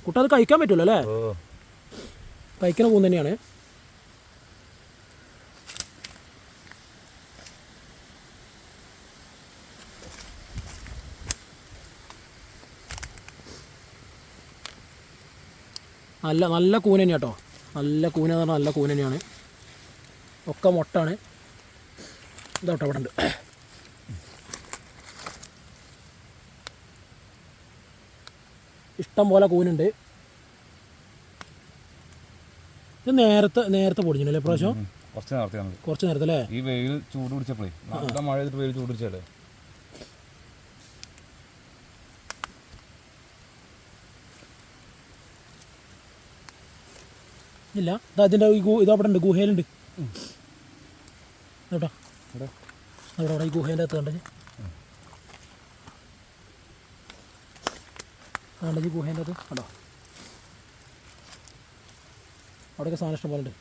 കുട്ട അത് കഴിക്കാൻ പറ്റുമല്ലോ അല്ലേ? കഴിക്കുന്ന കൂൺ തന്നെയാണ്. നല്ല കൂന തന്നെയാണ് കേട്ടോ. നല്ല കൂന എന്ന് പറഞ്ഞാൽ നല്ല കൂന തന്നെയാണ്. ഒക്കെ മുട്ടാണ്. ഇതോട്ടോ അവിടെ ഉണ്ട്. ഇഷ്ടം പോലെ കൂനുണ്ട്. ഇത് നേരത്തെ പൊടിഞ്ഞല്ലേ പ്രാവശ്യം? കുറച്ച് നേരത്തെ അല്ലേ? ഈ വെയിൽ ചൂട് പിടിച്ചപ്പോഴേ നല്ല മഴ ചെയ്തിട്ട് വെയിൽ ചൂട് പിടിച്ചല്ലേ. ഇല്ല അതിൻ്റെ ഇത് അവിടെ ഉണ്ട്, ഗുഹയിലുണ്ട് കേട്ടോ. അവിടെ ഈ ഗുഹേൻ്റെ അകത്ത് കണ്ടത് ഈ ഗുഹേൻ്റെ അകത്ത് കണ്ടോ. അവിടെയൊക്കെ സാധനം ഇഷ്ടം പോലെ ഉണ്ട്.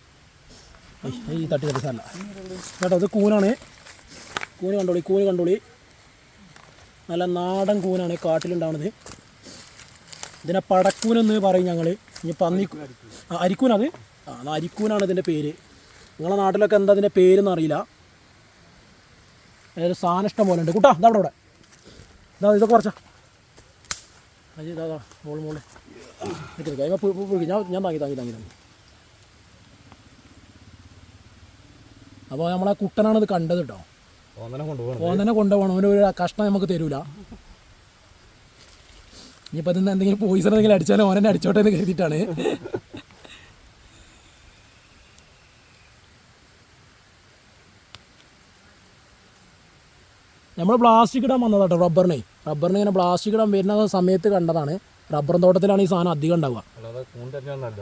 ഈ തട്ടി സാധനമല്ല കേട്ടോ. ഇത് കൂനാണ്. കൂന് കണ്ടോളി. നല്ല നാടൻ കൂനാണ് കാട്ടിലുണ്ടാവുന്നത്. ഇതിനെ പടക്കൂനെന്ന് പറയും ഞങ്ങൾ. ഇനി അരിക്കൂനത് അരിക്കൂനാണ് ഇതിൻ്റെ പേര്. നിങ്ങളുടെ നാട്ടിലൊക്കെ എന്താ അതിൻ്റെ പേരെന്ന് അറിയില്ല. ഏതൊരു സാധനം ഇഷ്ടം പോലെ ഉണ്ട് കൂട്ടാ. ഇതവിടെ ഇതൊക്കെ കുറച്ചാ മോള് ഞാൻ താങ്ങി. അപ്പോൾ നമ്മളെ കുട്ടനാണ് ഇത് കണ്ടത് കേട്ടോ. ഓനെ കൊണ്ടുപോകണം. അവനൊരു കഷ്ണം നമുക്ക് തരൂല. ഇനിയിപ്പോൾ അതിന് എന്തെങ്കിലും പോയിസൺ എന്തെങ്കിലും അടിച്ചാലും ഓനെ അടിച്ചോട്ടെ എന്ന് കരുതിയിട്ടാണ്. നമ്മൾ പ്ലാസ്റ്റിക് ഇടാൻ വന്നതാട്ടോ. റബ്ബറിന് ഇങ്ങനെ പ്ലാസ്റ്റിക് ഇടാൻ വരുന്ന സമയത്ത് കണ്ടതാണ്. റബ്ബർ തോട്ടത്തിലാണ് ഈ സാധനം അധികം ഉണ്ടാവുക.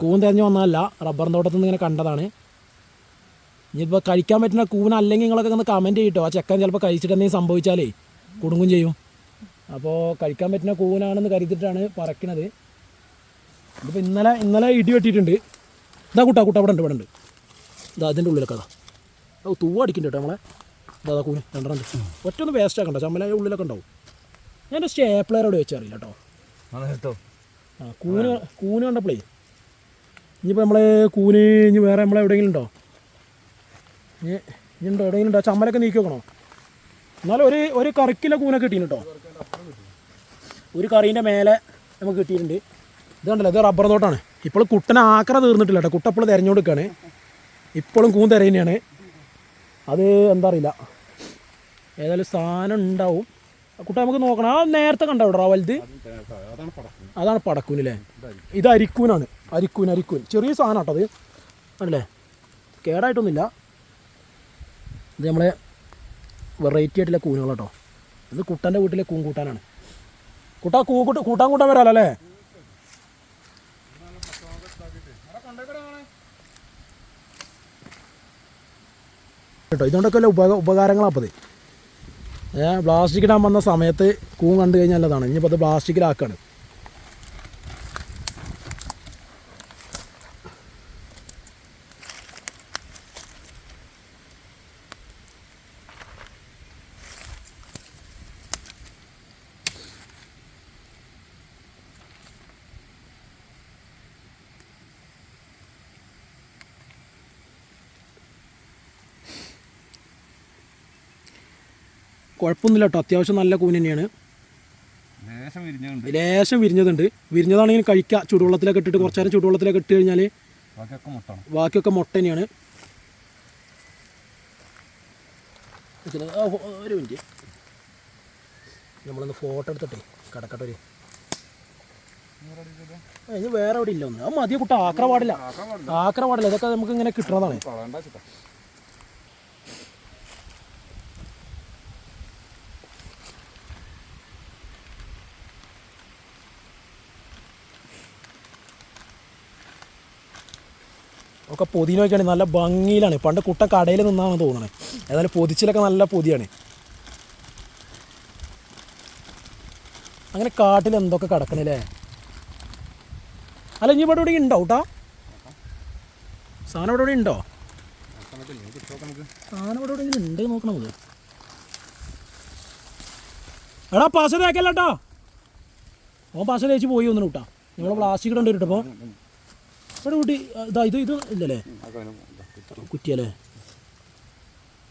കൂൺ തെരഞ്ഞു വന്നതല്ല, റബ്ബർ തോട്ടത്തിൽ നിന്ന് ഇങ്ങനെ കണ്ടതാണ്. ഇനിയിപ്പോൾ കഴിക്കാൻ പറ്റുന്ന കൂൺ അല്ലെങ്കിൽ നിങ്ങളൊക്കെ ഒന്ന് കമൻറ്റ് ചെയ്യട്ടോ. ആ ചെക്കൻ ചിലപ്പോൾ കഴിച്ചിട്ട് എന്തെങ്കിലും സംഭവിച്ചാലേ കുടുങ്ങും ചെയ്യും. അപ്പോൾ കഴിക്കാൻ പറ്റുന്ന കൂനാണെന്ന് കരുതിയിട്ടാണ് പറക്കണത്. ഇതിപ്പോൾ ഇന്നലെ ഇടി വെട്ടിയിട്ടുണ്ട്. ഇതാ കൂട്ട അവിടെ ഉണ്ട്. ഇതാ അതിൻ്റെ ഉള്ളിലൊക്കെ തൂവ അടിക്കുന്നുണ്ട് കേട്ടോ നമ്മളെ. ഇതാ കൂന് രണ്ടെണ്ണം ഒറ്റ ഒന്ന് വേസ്റ്റ് ആക്കണ്ട. ചമ്മല ഉള്ളിലൊക്കെ ഉണ്ടാവും. ഞാൻ എൻ്റെ സ്റ്റേപ്ലറോട് വെച്ചറിയില്ല കേട്ടോ. കൂന് കണ്ടപ്പോഴേ ഇനിയിപ്പോൾ നമ്മളെ കൂന് ഇനി വേറെ നമ്മളെ എവിടെയെങ്കിലും ഉണ്ടോ? ഇനി ഉണ്ടോ എവിടെയെങ്കിലും ഉണ്ടോ? ചമ്മലൊക്കെ നീക്കി വെക്കണോ? എന്നാലും ഒരു കറിക്കിലെ കൂനൊക്കെ കിട്ടീന് കേട്ടോ. ഒരു കറീൻ്റെ മേലെ നമുക്ക് കിട്ടിയിട്ടുണ്ട്. ഇത് കണ്ടല്ലോ, ഇത് റബ്ബർ തോട്ടാണ്. ഇപ്പോഴും കുട്ടനെ ആക്ര തീർന്നിട്ടില്ല കേട്ടോ. കുട്ട ഇപ്പോൾ തിരഞ്ഞുകൊടുക്കുകയാണ്. ഇപ്പോഴും കൂൺ തിരയുന്നതാണ്. അത് എന്താ അറിയില്ല, ഏതായാലും സാധനം ഉണ്ടാവും. കുട്ട നമുക്ക് നോക്കണം. ആ നേരത്തെ കണ്ടോ ഇവിടെ വലുത്? അതാണ് പടക്കൂനല്ലേ? ഇത് അരിക്കൂനാണ്. അരിക്കൂൻ ചെറിയ സാധനം കേട്ടോ. അത് ആണല്ലേ, കേടായിട്ടൊന്നുമില്ല. ഇത് നമ്മളെ വെറൈറ്റി ആയിട്ടുള്ള കൂനുകൾ കേട്ടോ. ഇത് കുട്ടൻ്റെ വീട്ടിലെ കൂൺ കൂട്ടാനാണ്. കൂട്ടാൻ വരാമല്ലോ അല്ലേ? കേട്ടോ ഇതുകൊണ്ടൊക്കെ വല്ല ഉപകാരങ്ങളാപ്പത്. പ്ലാസ്റ്റിക് ഇടാൻ വന്ന സമയത്ത് കൂൺ കണ്ടു കഴിഞ്ഞാൽ നല്ലതാണ്. ഇനിയിപ്പോൾ അത് പ്ലാസ്റ്റിക്കിലാക്കാണ്. കുഴപ്പമൊന്നുമില്ല കേട്ടോ. അത്യാവശ്യം നല്ല കൂൻ തന്നെയാണ്. ലേശം വിരിഞ്ഞതുണ്ട്. വിരിഞ്ഞതാണെങ്കിൽ കഴിക്കുക. ചൂടുവെള്ളത്തിലൊക്കെ ഇട്ടിട്ട് കുറച്ച് നേരം ചൂടുവെള്ളത്തിലൊക്കെ ഇട്ട് കഴിഞ്ഞാൽ ബാക്കിയൊക്കെ മുട്ട തന്നെയാണ്. ഒരു മിനിറ്റ്, നമ്മളൊന്ന് ഫോട്ടോ എടുത്തിട്ടേ കിടക്കട്ടെ. ഇത് വേറെ എവിടെ ഇല്ല ഒന്ന്. അത് മതിയ കുട്ട. ആക്ര പാടില്ല. ഇതൊക്കെ നമുക്ക് ഇങ്ങനെ കിട്ടുന്നതാണ്. ഒക്കെ പൊതിനൊക്കെയാണ് നല്ല ഭംഗിയിലാണ്. പണ്ട് കുട്ട കടയിൽ നിന്നാണ് തോന്നുന്നത്. ഏതായാലും പൊതിച്ചിലൊക്കെ നല്ല പൊതിയാണ്. അങ്ങനെ കാട്ടിൽ എന്തൊക്കെ കിടക്കണല്ലേ? അല്ല ഇനി ഇവിടെ ഇവിടെ ഉണ്ടോ കേട്ടാ? സാധനം ഇവിടെ ഉണ്ടോ? സാധനം ഇവിടെ ഇങ്ങനെ ഉണ്ട് നോക്കണം നമുക്ക്. എടാ പശ തേക്കല്ലോ കേട്ടോ. ഓൻ പശ തേച്ച് പോയി ഒന്നും കൂട്ടാ. നമ്മൾ പ്ലാസ്റ്റിക് ഇടേണ്ടി വരും ഇപ്പോൾ ഇവിടെ കൂട്ടി ഇത് ഇല്ലല്ലേ കുറ്റിയല്ലേ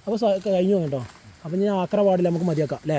അപ്പോൾ കഴിഞ്ഞു കേട്ടോ. അപ്പം ഞാൻ ആക്ര പാടില്ല, നമുക്ക് മതിയാക്കാം അല്ലേ.